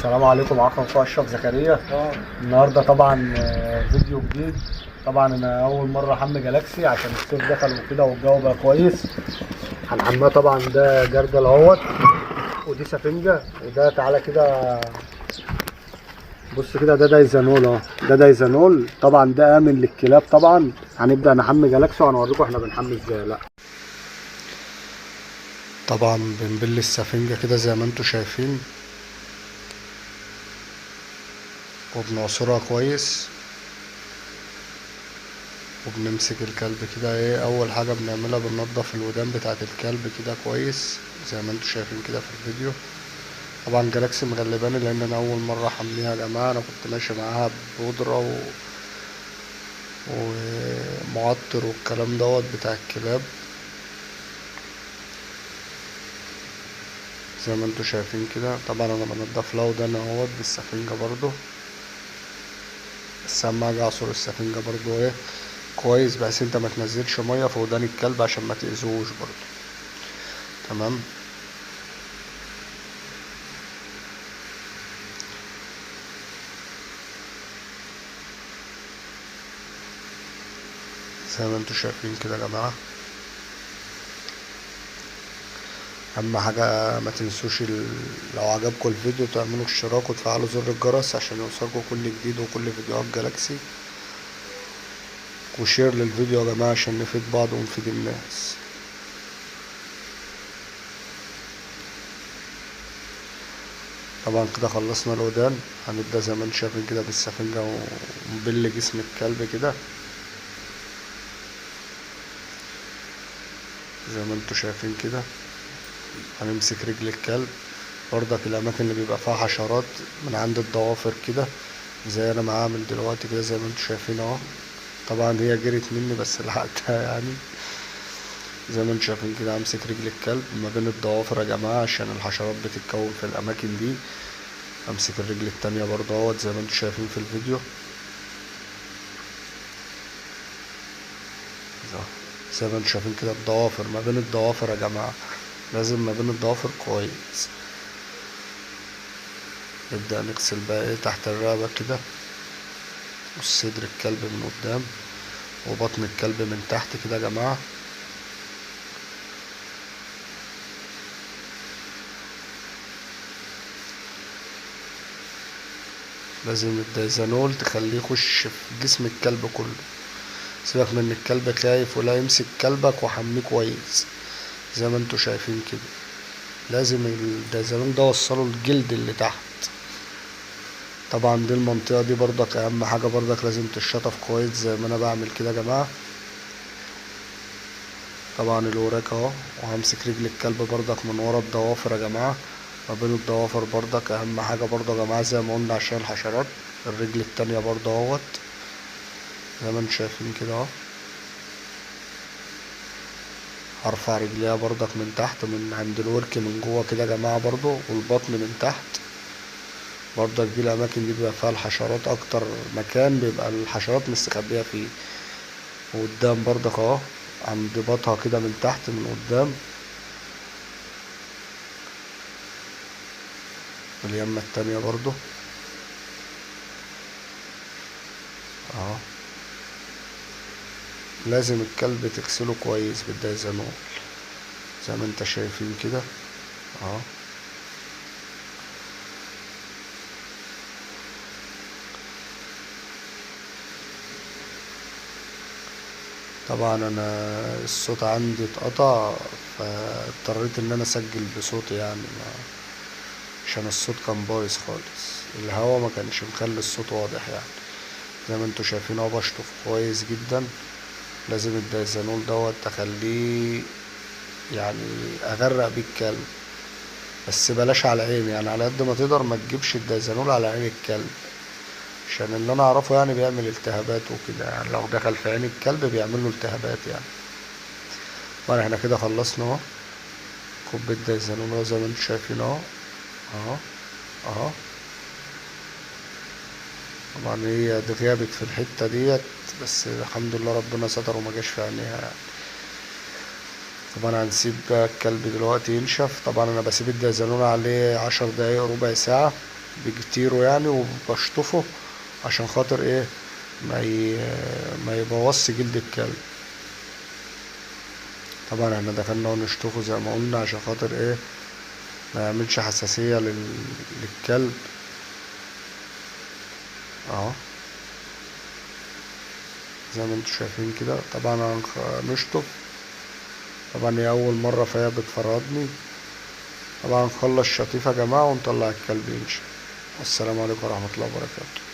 السلام عليكم، معاكم اخويا اشرف زكريا. النهارده طبعا فيديو جديد. طبعا انا اول مره احمل جالاكسي عشان الصيف دخل وكده والجو بقى كويس. هنحملها طبعا. ده جردل اهوت، ودي سفنجه، وده تعالى كده بص كده، ده دايزانول اهو. ده دايزانول طبعا، ده امن للكلاب. طبعا هنبدا نحمل جالاكسي وهنوريكم احنا بنحمل ازاي. لا طبعا بنبل السفنجه كده زي ما انتم شايفين، وبنعصرها كويس، وبنمسك الكلب كده. ايه اول حاجة بنعملها؟ بننضف الودان بتاعة الكلب كده كويس زي ما انتوا شايفين كده في الفيديو. طبعا جالاكسي مغلباني لان انا اول مرة احميها يا جماعة. انا كنت ماشي معاها ببودرة ومعطر والكلام دوت بتاع الكلاب زي ما انتوا شايفين كده. طبعا انا بنضف لها ودان اهوت بالسفنجة برضو، بس اهم حاجة اعصر السفنجة برضو ايه كويس، بحيث انت ما تنزلش مية في ودان الكلب عشان ما تأذوش برضو. تمام. زي ما انتوا شايفين كده يا جماعة. اهم حاجة ما تنسوش لو عجبكم الفيديو تعملوا اشتراك وتفعلوا زر الجرس عشان يوصلكم كل جديد وكل فيديوهات جالاكسي، وشير للفيديو يا جماعة عشان نفيد بعض ونفيد الناس. طبعا كده خلصنا الودان. هنبدأ زي ما انتوا شايفين كده بالسفنجة ونبل جسم الكلب كده زي ما انتوا شايفين كده. هنمسك رجل الكلب برضك، الأماكن اللي بيبقى فيها حشرات من عند الضوافر كده، زي أنا بعمل دلوقتي كده زي ما انتوا شايفين اهو. طبعا هي جرت مني بس لحقتها يعني. زي ما انتوا شايفين كده همسك رجل الكلب ما بين الضوافر يا جماعة عشان الحشرات بتتكون في الأماكن دي. همسك الرجل التانية برضه اهوت زي ما انتوا شايفين في الفيديو. زي ما انتوا شايفين كده الضوافر، ما بين الضوافر يا جماعة، لازم ما بين الضوافر كويس. نبدأ نغسل بقى ايه تحت الرقبة كده، وصدر الكلب من قدام، وبطن الكلب من تحت كده يا جماعة. لازم الدايزانول تخليه يخش في جسم الكلب كله. سيبك من الكلب خايف ولا يمسك كلبك، وحميه كويس زي ما انتوا شايفين كده. لازم الدايزانول ده وصله الجلد اللي تحت. طبعا دي المنطقة دي برضك اهم حاجة، برضك لازم تتشطف كويس زي ما انا بعمل كده يا جماعة. طبعا الوراك اهو. وهمسك رجل الكلب برضك من ورا الضوافر يا جماعة، ما بين الضوافر برضك اهم حاجة برضه يا جماعة زي ما قلنا عشان الحشرات. الرجل التانية برضه اهوت زي ما انتوا شايفين كده اهو. هرفع رجليها برضك من تحت من عند الورك من جوه كده يا جماعة برضه، والبطن من تحت برضك. دي الأماكن دي بيبقى فيها الحشرات أكتر، مكان بيبقى الحشرات مستخبية فيه. وقدام برضك اهو عند بطها كده من تحت من قدام. اليمة التانية برضه اهو. لازم الكلب تغسله كويس بالدايزانول زي ما انت شايفين كده اهو. طبعا انا الصوت عندي اتقطع، فاضطريت ان انا اسجل بصوتي يعني عشان الصوت كان بايظ خالص. الهوا ما كانش مخلي الصوت واضح يعني. زي ما انتوا شايفين اهو بشطف كويس جدا. لازم الدايزانول دوت تخليه يعني اغرق بيه الكلب، بس بلاش على عيني يعني. على قد ما تقدر ما تجيبش الدايزانول على عين الكلب، عشان اللي انا اعرفه يعني بيعمل التهابات وكده يعني. لو دخل في عين الكلب بيعمل له التهابات يعني. طبعا احنا كده خلصنا اهو. كوباية دايزانول اهو زي ما انتوا شايفين اهو. اهو اهو. طبعا هي دي غابت في الحتة ديت، بس الحمد لله ربنا ستر وما جاش في عينيها يعني. طبعا هنسيب بقى الكلب دلوقتي ينشف. طبعا انا بسيب الدايزانول عليه 10 دقايق ربع ساعة بكتيره يعني، وبشطفه عشان خاطر ايه ما يبوظش جلد الكلب. طبعا احنا دخلنا ونشطفه زي ما قلنا عشان خاطر ايه ما يعملش حساسية للكلب اهو زي ما انتوا شايفين كده. طبعا هنشطف. طبعا هي اول مرة فهي بتفرضني. طبعا نخلص شطيف يا جماعة ونطلع الكلب يمشي. السلام عليكم ورحمة الله وبركاته.